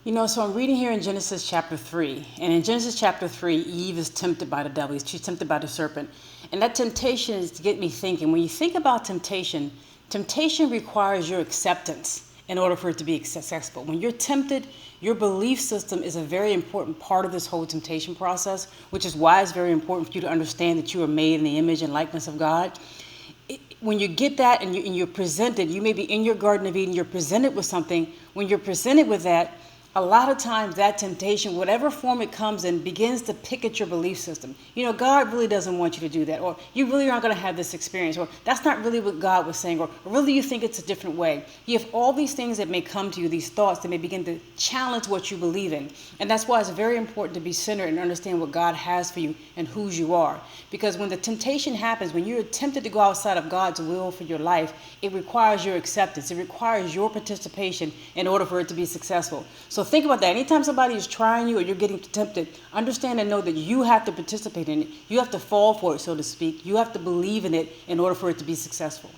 So I'm reading here in Genesis chapter 3. And in Genesis chapter 3, Eve is tempted by the devil. She's tempted by the serpent. And that temptation is to get me thinking. When you think about temptation, temptation requires your acceptance in order for it to be successful. When you're tempted, your belief system is a very important part of this whole temptation process, which is why it's very important for you to understand that you are made in the image and likeness of God. When you get that and you're presented, you may be in your Garden of Eden, you're presented with something. When you're presented with that, a lot of times that temptation, whatever form it comes in, begins to pick at your belief system. God really doesn't want you to do that, or you really aren't going to have this experience, or that's not really what God was saying, or really you think it's a different way. You have all these things that may come to you, these thoughts that may begin to challenge what you believe in. And that's why it's very important to be centered and understand what God has for you and whose you are. Because when the temptation happens, when you're tempted to go outside of God's will for your life, it requires your acceptance. It requires your participation in order for it to be successful. So think about that. Anytime somebody is trying you or you're getting tempted, understand and know that you have to participate in it. You have to fall for it, so to speak. You have to believe in it in order for it to be successful.